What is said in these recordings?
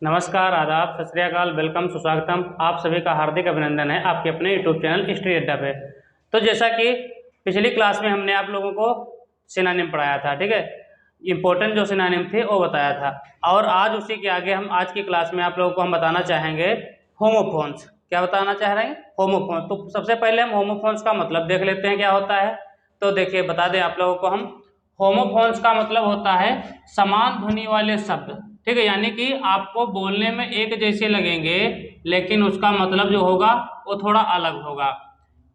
नमस्कार, आदाब, सत श्री अकाल, वेलकम, सुस्वागतम। आप सभी का हार्दिक अभिनंदन है आपके अपने यूट्यूब चैनल हिस्ट्री अड्डा पे। तो जैसा कि पिछली क्लास में हमने आप लोगों को सिनोनिम पढ़ाया था, ठीक है, इम्पोर्टेंट जो सिनोनिम थे वो बताया था। और आज उसी के आगे हम आज की क्लास में आप लोगों को हम बताना चाहेंगे होमोफोन्स। क्या बताना चाह रहे हैं? होमोफोन्स। तो सबसे पहले हम होमोफोन्स का मतलब देख लेते हैं क्या होता है। तो देखिए, बता दें आप लोगों को हम, होमोफोन्स का मतलब होता है समान ध्वनि वाले शब्द, ठीक है, यानी कि आपको बोलने में एक जैसे लगेंगे लेकिन उसका मतलब जो होगा वो थोड़ा अलग होगा।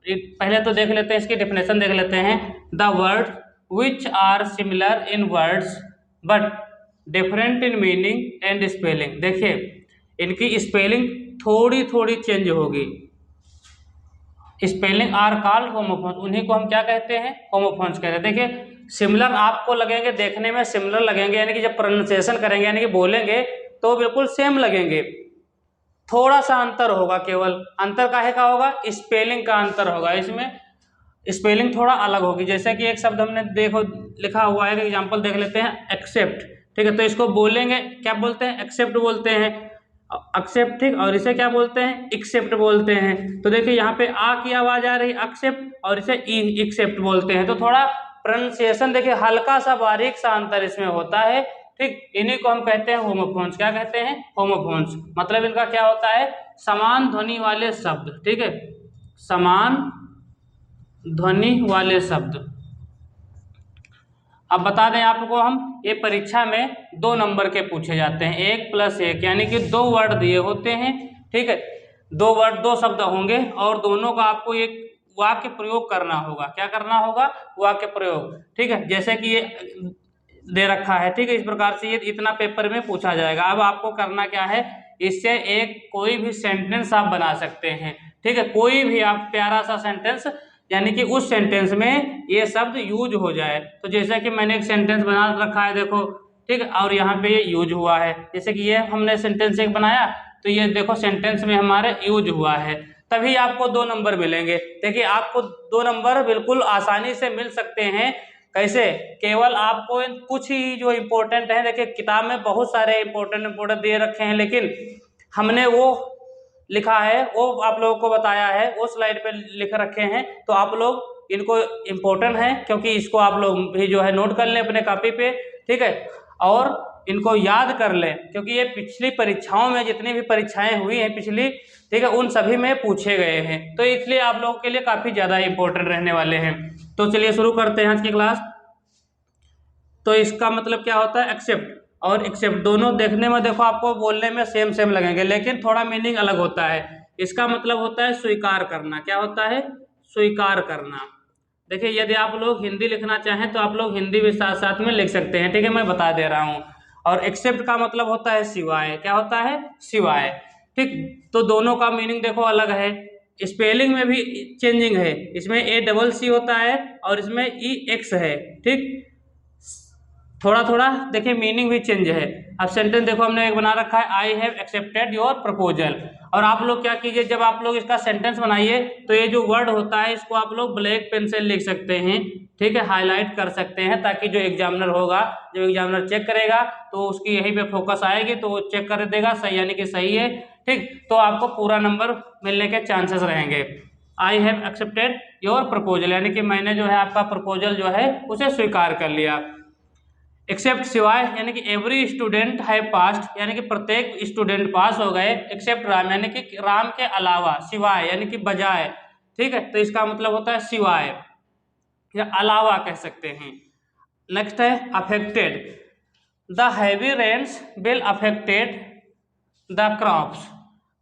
पहले तो देख लेते हैं, इसकी डेफिनेशन देख लेते हैं। The word which are similar in words but different in meaning and spelling. देखिए, इनकी स्पेलिंग थोड़ी थोड़ी चेंज होगी। स्पेलिंग आर कॉल्ड होमोफोन्स, उन्हीं को हम क्या कहते हैं? होमोफोन्स कहते हैं। देखिए, सिमिलर आपको लगेंगे, देखने में सिमिलर लगेंगे, यानी कि जब प्रोनाउंसिएशन करेंगे यानी कि बोलेंगे तो बिल्कुल सेम लगेंगे। थोड़ा सा अंतर होगा, केवल अंतर काहे का होगा? स्पेलिंग का अंतर होगा। इसमें स्पेलिंग थोड़ा अलग होगी। जैसे कि एक शब्द हमने देखो लिखा हुआ है, एग्जाम्पल देख लेते हैं, एक्सेप्ट, ठीक है, तो इसको बोलेंगे क्या बोलते हैं? एक्सेप्ट बोलते हैं, एक्सेप्ट, ठीक। और इसे क्या बोलते हैं? एक्सेप्ट बोलते हैं। तो देखिए यहाँ पे आ की आवाज आ रही है एक्सेप्ट, और इसे ई एक्सेप्ट बोलते हैं। तो थोड़ा प्रोनाउंसिएशन देखिए हल्का सा बारीक सा अंतर इसमें होता है, ठीक। इन्हीं को हम कहते हैं होमोफोन्स। क्या कहते हैं? होमोफोन्स। मतलब इनका क्या होता है? समान ध्वनि वाले शब्द, ठीक है, समान ध्वनि वाले शब्द। अब बता दें आपको हम, ये परीक्षा में 2 नंबर के पूछे जाते हैं, 1+1, यानी कि 2 वर्ड दिए होते हैं, ठीक है, 2 वर्ड 2 शब्द होंगे और दोनों का आपको एक वाक्य प्रयोग करना होगा। क्या करना होगा? वाक्य प्रयोग, ठीक है। जैसे कि ये दे रखा है, ठीक है, इस प्रकार से ये इतना पेपर में पूछा जाएगा। अब आपको करना क्या है, इससे एक कोई भी सेंटेंस आप बना सकते हैं, ठीक है, कोई भी आप प्यारा सा सेंटेंस, यानी कि उस सेंटेंस में ये शब्द यूज हो जाए। तो जैसे कि मैंने एक सेंटेंस बना रखा है, देखो, ठीक है, और यहाँ पे ये यूज हुआ है। जैसे कि ये हमने सेंटेंस एक बनाया, तो ये देखो सेंटेंस में हमारे यूज हुआ है, तभी आपको 2 नंबर मिलेंगे। देखिए, आपको 2 नंबर बिल्कुल आसानी से मिल सकते हैं। कैसे? केवल आपको कुछ ही जो इम्पोर्टेंट है, देखिए किताब में बहुत सारे इम्पोर्टेंट दे रखे हैं, लेकिन हमने वो लिखा है, वो आप लोगों को बताया है, वो स्लाइड पे लिख रखे हैं। तो आप लोग इनको इम्पोर्टेंट है, क्योंकि इसको आप लोग भी जो है नोट कर लें अपने कॉपी पे, ठीक है, और इनको याद कर लें, क्योंकि ये पिछली परीक्षाओं में जितनी भी परीक्षाएं हुई हैं पिछली, ठीक है, उन सभी में पूछे गए हैं। तो इसलिए आप लोगों के लिए काफ़ी ज़्यादा इम्पोर्टेंट रहने वाले हैं। तो चलिए शुरू करते हैं आज की क्लास। तो इसका मतलब क्या होता है? एक्सेप्ट और एक्सेप्ट दोनों देखने में, देखो, आपको बोलने में सेम सेम लगेंगे, लेकिन थोड़ा मीनिंग अलग होता है। इसका मतलब होता है स्वीकार करना। क्या होता है? स्वीकार करना। देखिए, यदि आप लोग हिंदी लिखना चाहें तो आप लोग हिंदी भी साथ साथ में लिख सकते हैं, ठीक है, मैं बता दे रहा हूँ। और एक्सेप्ट का मतलब होता है सिवाय। क्या होता है? सिवाय, ठीक। तो दोनों का मीनिंग देखो अलग है, स्पेलिंग में भी चेंजिंग है। इसमें ACC होता है और इसमें EX है, ठीक। थोड़ा थोड़ा देखिए मीनिंग भी चेंज है। अब सेंटेंस देखो हमने एक बना रखा है, I have accepted your proposal. और आप लोग क्या कीजिए, जब आप लोग इसका सेंटेंस बनाइए तो ये जो वर्ड होता है इसको आप लोग ब्लैक पेन से लिख सकते हैं, ठीक है, हाईलाइट कर सकते हैं, ताकि जो एग्जामिनर होगा, जब एग्जामिनर चेक करेगा तो उसकी यहीं पे फोकस आएगी, तो वो चेक कर देगा सही, यानी कि सही है, ठीक। तो आपको पूरा नंबर मिलने के चांसेस रहेंगे। I have accepted your proposal, यानी कि मैंने जो है आपका प्रपोजल जो है उसे स्वीकार कर लिया। एक्सेप्ट सिवाय, यानी कि एवरी स्टूडेंट है पास्ट, यानी कि प्रत्येक स्टूडेंट पास हो गए, एक्सेप्ट राम, यानी कि राम के अलावा, सिवाय यानी कि बजाय, ठीक है, तो इसका मतलब होता है सिवाय या अलावा कह सकते हैं। नेक्स्ट है affected. The heavy rains will affected the crops.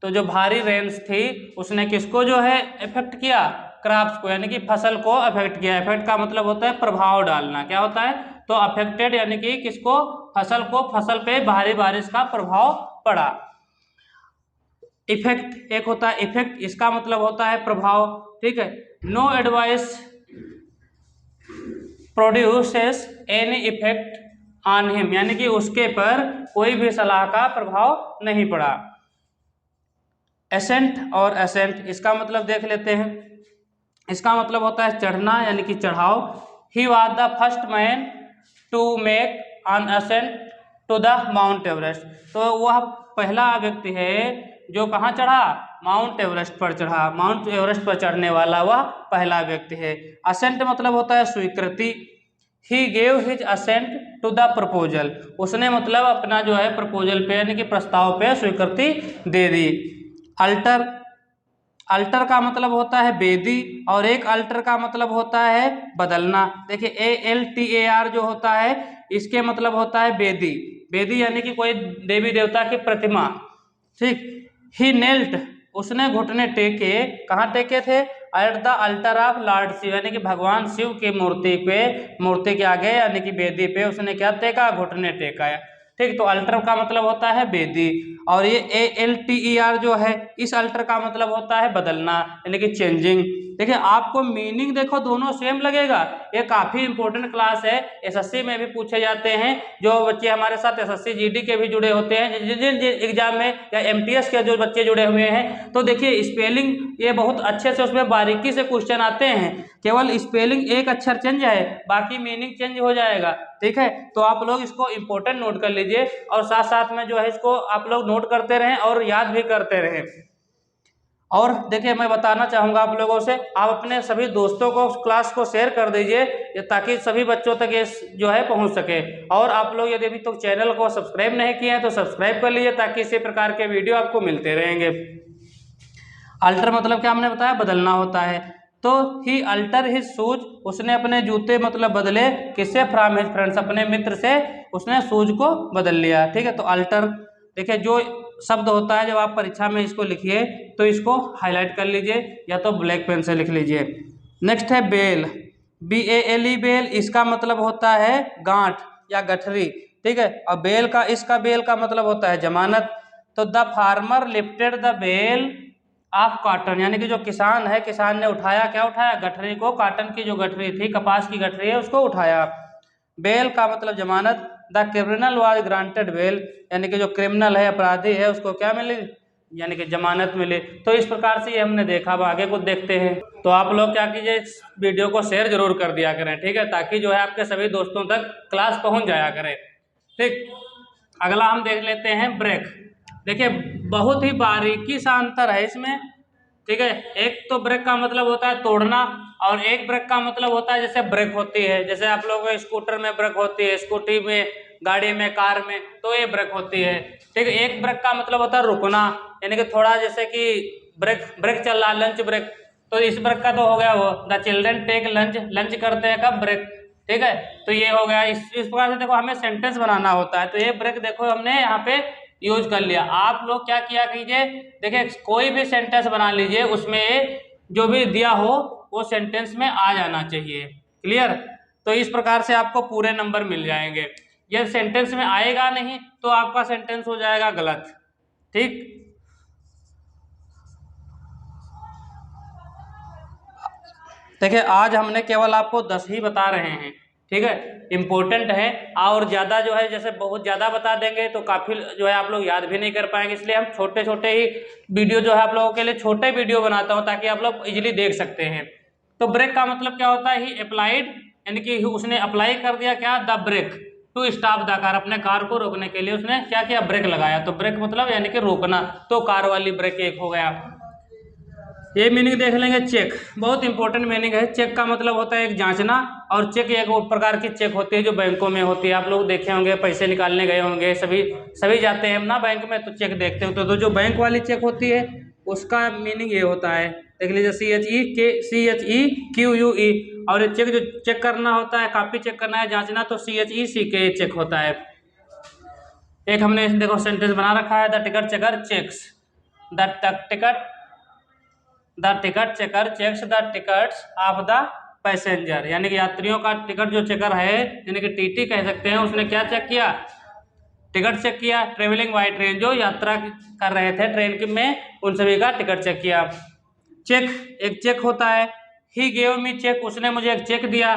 तो जो भारी रेन्स थी उसने किसको जो है इफेक्ट किया? क्रॉप्स को, यानी कि फसल को अफेक्ट किया। इफेक्ट का मतलब होता है प्रभाव डालना। क्या होता है? तो अफेक्टेड यानी कि किसको? फसल को, फसल पे भारी बारिश का प्रभाव पड़ा। इफेक्ट एक होता है इफेक्ट, इसका मतलब होता है प्रभाव, ठीक है। No advice produces any effect on him, यानी कि उसके पर कोई भी सलाह का प्रभाव नहीं पड़ा। एसेंट और एसेंट, इसका मतलब देख लेते हैं। इसका मतलब होता है चढ़ना, यानी कि चढ़ाव। He was the first man to make an ascent to the Mount Everest. तो वह पहला व्यक्ति है जो कहाँ चढ़ा, माउंट एवरेस्ट पर चढ़ा। माउंट एवरेस्ट पर चढ़ने वाला वह पहला व्यक्ति है। असेंट मतलब होता है स्वीकृति। He gave his assent to the proposal, उसने मतलब अपना जो है प्रपोजल पे यानी कि प्रस्ताव पे स्वीकृति दे दी। अल्टर, अल्टर का मतलब होता है बेदी, और एक अल्टर का मतलब होता है बदलना। देखिए ALTAR जो होता है इसके मतलब होता है बेदी। बेदी यानी कि कोई देवी देवता की प्रतिमा, ठीक। ही नेल्ट, उसने घुटने टेके, कहाँ टेके थे, at the altar of Lord Shiva, यानी कि भगवान शिव की मूर्ति पे, मूर्ति के आगे यानी कि बेदी पे उसने क्या टेका, घुटने टेका है, ठीक। तो अल्टर का मतलब होता है बेदी, और ये ALTER जो है इस अल्टर का मतलब होता है बदलना यानी कि चेंजिंग। देखिए आपको मीनिंग देखो दोनों सेम लगेगा। ये काफ़ी इंपॉर्टेंट क्लास है, SSC में भी पूछे जाते हैं। जो बच्चे हमारे साथ SSC GD के भी जुड़े होते हैं, जिन एग्जाम में या MTS के जो बच्चे जुड़े हुए हैं, तो देखिए स्पेलिंग ये बहुत अच्छे से उसमें बारीकी से क्वेश्चन आते हैं। केवल स्पेलिंग एक अक्षर चेंज है, बाकी मीनिंग चेंज हो जाएगा, ठीक है। तो आप लोग इसको इंपॉर्टेंट नोट कर लीजिए, और साथ साथ में जो है इसको आप लोग नोट करते रहें और याद भी करते रहें। और देखिए मैं बताना चाहूँगा आप लोगों से, आप अपने सभी दोस्तों को क्लास को शेयर कर दीजिए ताकि सभी बच्चों तक ये जो है पहुँच सके। और आप लोग यदि अभी तक चैनल को सब्सक्राइब नहीं किए हैं तो सब्सक्राइब कर लीजिए ताकि इसी प्रकार के वीडियो आपको मिलते रहेंगे। अल्टर मतलब क्या हमने बताया, बदलना होता है। तो ही अल्टर हिज शूज, उसने अपने जूते मतलब बदले, किससे, फ्रॉम हिज फ्रेंड्स, अपने मित्र से उसने शूज को बदल लिया, ठीक है। तो अल्टर देखिए जो शब्द होता है, जब आप परीक्षा में इसको लिखिए तो इसको हाईलाइट कर लीजिए या तो ब्लैक पेन से लिख लीजिए। नेक्स्ट है बेल, BALE बेल, इसका मतलब होता है गांठ या गठरी, ठीक है। और बेल का, इसका बेल का मतलब होता है जमानत। तो the farmer lifted the bale of cotton, यानी कि जो किसान है, किसान ने उठाया, क्या उठाया, गठरी को, कॉटन की जो गठरी थी, कपास की गठरी है, उसको उठाया। बेल का मतलब जमानत। The criminal was granted bail, यानी कि जो क्रिमिनल है, अपराधी है, उसको क्या मिली, यानी कि जमानत मिली। तो इस प्रकार से ये हमने देखा। अब आगे कुछ देखते हैं। तो आप लोग क्या कीजिए, इस वीडियो को शेयर जरूर कर दिया करें, ठीक है, ताकि जो है आपके सभी दोस्तों तक क्लास पहुंच जाया करे, ठीक। अगला हम देख लेते हैं ब्रेक। देखिए बहुत ही बारीकी सा अंतर है इसमें, ठीक है। एक तो ब्रेक का मतलब होता है तोड़ना, और एक ब्रेक का मतलब होता है जैसे ब्रेक होती है, जैसे आप लोगों को स्कूटर में ब्रेक होती है, स्कूटी में, गाड़ी में, कार में, तो ये ब्रेक होती है, ठीक है। एक ब्रेक का मतलब होता है रुकना, यानी कि थोड़ा जैसे कि ब्रेक चल रहा, लंच ब्रेक, तो इस ब्रेक का तो हो गया वो, the children take lunch, lunch करते हैं कब, ब्रेक, ठीक है। तो ये हो गया। इस प्रकार से देखो हमें सेंटेंस बनाना होता है, तो ये ब्रेक देखो हमने यहाँ पे यूज कर लिया। आप लोग क्या किया कीजिए, देखिए कोई भी सेंटेंस बना लीजिए, उसमें जो भी दिया हो वो सेंटेंस में आ जाना चाहिए, क्लियर। तो इस प्रकार से आपको पूरे नंबर मिल जाएंगे। ये सेंटेंस में आएगा नहीं तो आपका सेंटेंस हो जाएगा गलत, ठीक। देखिए आज हमने केवल आपको 10 ही बता रहे हैं, ठीक है, इम्पोर्टेंट है। और ज़्यादा जो है जैसे बहुत ज़्यादा बता देंगे तो काफ़ी जो है आप लोग याद भी नहीं कर पाएंगे, इसलिए हम छोटे छोटे ही वीडियो जो है आप लोगों के लिए छोटे वीडियो बनाता हूँ ताकि आप लोग इजीली देख सकते हैं। तो ब्रेक का मतलब क्या होता है, ही अप्लाइड, यानी कि उसने अप्लाई कर दिया क्या, the brake to stop the car, अपने कार को रोकने के लिए उसने क्या किया, ब्रेक लगाया। तो ब्रेक मतलब यानी कि रोकना, तो कार वाली ब्रेक एक हो गया। ये मीनिंग देख लेंगे चेक, बहुत इंपॉर्टेंट मीनिंग है। चेक का मतलब होता है एक जांचना, और चेक एक प्रकार की चेक होती है जो बैंकों में होती है। आप लोग देखे होंगे, पैसे निकालने गए होंगे, सभी जाते हैं ना बैंक में, तो चेक देखते हो। तो जो बैंक वाली चेक होती है उसका मीनिंग ये होता है, देख लीजिए CHEQUE। और ये चेक जो चेक करना होता है, कापी चेक करना है, जांचना, तो CHECK चेक होता है। एक हमने देखो सेंटेंस बना रखा है, the ticket checker checks the ticket checker checks the tickets of the passenger, यानी कि यात्रियों का टिकट जो चेकर है, यानी कि TT कह सकते हैं, उसने क्या चेक किया, टिकट चेक किया। ट्रेवलिंग बाय ट्रेन, जो यात्रा कर रहे थे ट्रेन में, उन सभी का टिकट चेक किया। चेक, एक चेक होता है। ही गेव मी चेक, उसने मुझे एक चेक दिया,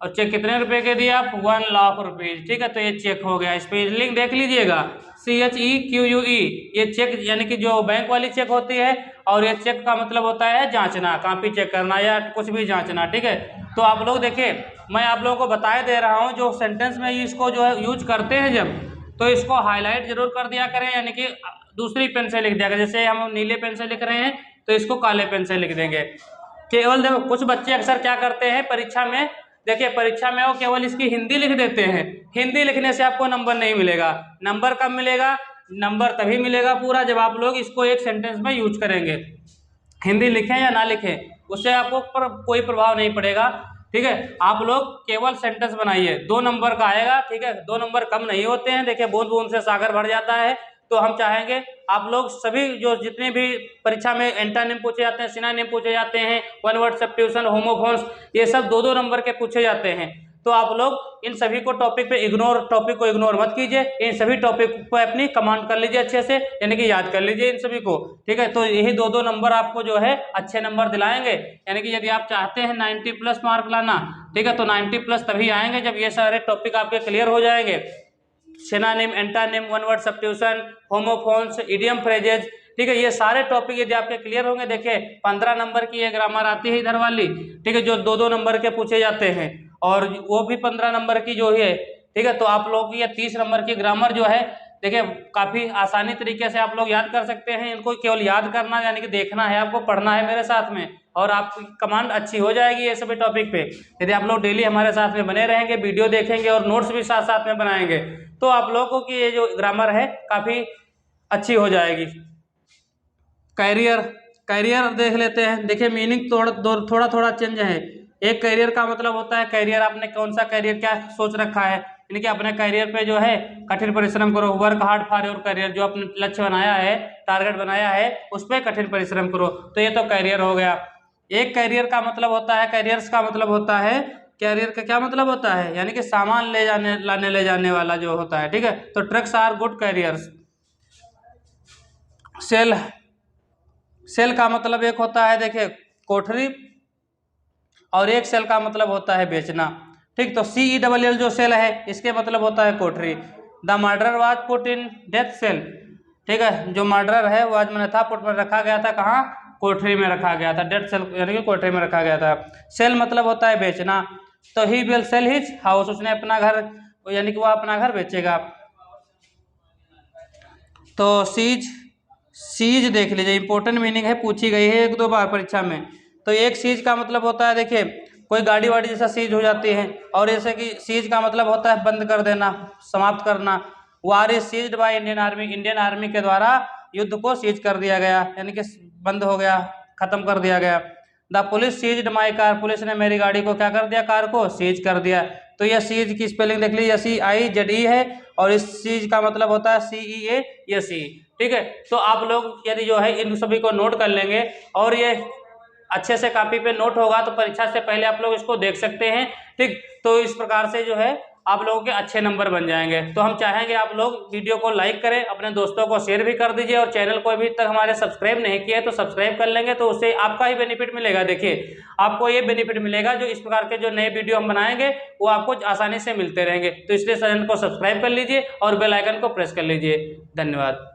और चेक कितने रुपए के दिया, 1 लाख रुपीज, ठीक है। तो ये चेक हो गया। स्पेलिंग देख लीजिएगा, CHEQUE, ये चेक यानी कि जो बैंक वाली चेक होती है, और ये चेक का मतलब होता है जांचना, कॉपी चेक करना या कुछ भी जांचना, ठीक है। तो आप लोग देखिए मैं आप लोगों को बताए दे रहा हूँ, जो सेंटेंस में इसको जो है यूज करते हैं जब, तो इसको हाईलाइट जरूर कर दिया करें, यानी कि दूसरी पेन से लिख दिया करें। जैसे हम नीले पेन से लिख रहे हैं तो इसको काले पेन से लिख देंगे। केवल देखो कुछ बच्चे अक्सर क्या करते हैं परीक्षा में, देखिए परीक्षा में वो केवल इसकी हिंदी लिख देते हैं। हिंदी लिखने से आपको नंबर नहीं मिलेगा। नंबर कब मिलेगा? नंबर तभी मिलेगा पूरा जब आप लोग इसको एक सेंटेंस में यूज करेंगे। हिंदी लिखें या ना लिखें उससे आपको कोई प्रभाव नहीं पड़ेगा, ठीक है। आप लोग केवल सेंटेंस बनाइए, 2 नंबर का आएगा, ठीक है। 2 नंबर कम नहीं होते हैं, देखिए बूंद बूंद से सागर भर जाता है। तो हम चाहेंगे आप लोग सभी जो जितने भी परीक्षा में एंटोनिम पूछे जाते हैं, सिनोनिम पूछे जाते हैं, वन वर्ड सब्स्टिट्यूशन, होमोफोन्स, ये सब 2-2 नंबर के पूछे जाते हैं। तो आप लोग इन सभी को टॉपिक को इग्नोर मत कीजिए। इन सभी टॉपिक को अपनी कमांड कर लीजिए अच्छे से, यानी कि याद कर लीजिए इन सभी को, ठीक है। तो यही 2-2 नंबर आपको जो है अच्छे नंबर दिलाएंगे। यानी कि यदि आप चाहते हैं 90+ मार्क लाना, ठीक है, तो 90+ तभी आएंगे जब ये सारे टॉपिक आपके क्लियर हो जाएंगे। Synonym, antonym, one word substitution, homophones, idiom phrases, ठीक है, ये सारे टॉपिक यदि आपके क्लियर होंगे। देखिए 15 नंबर की ये ग्रामर आती है इधर वाली, ठीक है, जो 2-2 नंबर के पूछे जाते हैं, और वो भी 15 नंबर की जो है, ठीक है। तो आप लोग ये 30 नंबर की ग्रामर जो है, देखिए काफ़ी आसानी तरीके से आप लोग याद कर सकते हैं। इनको केवल याद करना यानी कि देखना है, आपको पढ़ना है मेरे साथ में, और आपकी कमांड अच्छी हो जाएगी ये सभी टॉपिक पे। यदि आप लोग डेली हमारे साथ में बने रहेंगे, वीडियो देखेंगे और नोट्स भी साथ साथ में बनाएंगे, तो आप लोगों की ये जो ग्रामर है काफ़ी अच्छी हो जाएगी। कैरियर देख लेते हैं। देखिए मीनिंग थोड़ा थोड़ा चेंज है। एक कैरियर का मतलब होता है, कैरियर आपने कौन सा कैरियर क्या सोच रखा है, यानी कि अपने कैरियर पे जो है कठिन परिश्रम करो, work hard for your career, जो आपने लक्ष्य बनाया है, टारगेट बनाया है, उस पर कठिन परिश्रम करो। तो ये तो कैरियर हो गया। एक कैरियर का मतलब होता है, कैरियर्स का मतलब होता है, कैरियर का क्या मतलब होता है, यानी कि सामान ले जाने वाला जो होता है, ठीक है। तो trucks are good carriers. Cell का मतलब एक होता है, देखिए कोठरी, और एक सेल का मतलब होता है बेचना, ठीक। तो CELL जो सेल है इसके मतलब होता है कोठरी। The murder was put in death cell, ठीक है, जो मर्डर है वो आज मैंने था पुट में रखा गया था, कहाँ? कोठरी में रखा गया था। डेथ सेल यानी कि कोठरी में रखा गया था। सेल मतलब होता है बेचना। तो he will sell his house, उसने अपना घर, यानी कि वो अपना घर बेचेगा। तो सीज देख लीजिए, इंपॉर्टेंट मीनिंग है, पूछी गई है 1-2 बार परीक्षा में। तो एक सीज का मतलब होता है, देखिए कोई गाड़ी वाड़ी जैसा सीज हो जाती है, और जैसे कि सीज का मतलब होता है बंद कर देना, समाप्त करना। War is ceased by Indian army, Indian army के द्वारा युद्ध को सीज कर दिया गया, यानी कि बंद हो गया, खत्म कर दिया गया। The police seized my car, police ने मेरी गाड़ी को क्या कर दिया? कार को सीज कर दिया। तो यह सीज की स्पेलिंग देख लीजिए, CIZE है, और इस सीज का मतलब होता है CEASE, ठीक है। तो आप लोग यदि जो है इन सभी को नोट कर लेंगे, और ये अच्छे से कॉपी पे नोट होगा, तो परीक्षा से पहले आप लोग इसको देख सकते हैं, ठीक। तो इस प्रकार से जो है आप लोगों के अच्छे नंबर बन जाएंगे। तो हम चाहेंगे आप लोग वीडियो को लाइक करें, अपने दोस्तों को शेयर भी कर दीजिए, और चैनल को अभी तक हमारे सब्सक्राइब नहीं किया है तो सब्सक्राइब कर लेंगे, तो उससे आपका ही बेनिफिट मिलेगा। देखिए आपको ये बेनिफिट मिलेगा, जो इस प्रकार के जो नए वीडियो हम बनाएंगे वो आपको आसानी से मिलते रहेंगे। तो इसलिए चैनल को सब्सक्राइब कर लीजिए और बेल आइकन को प्रेस कर लीजिए। धन्यवाद।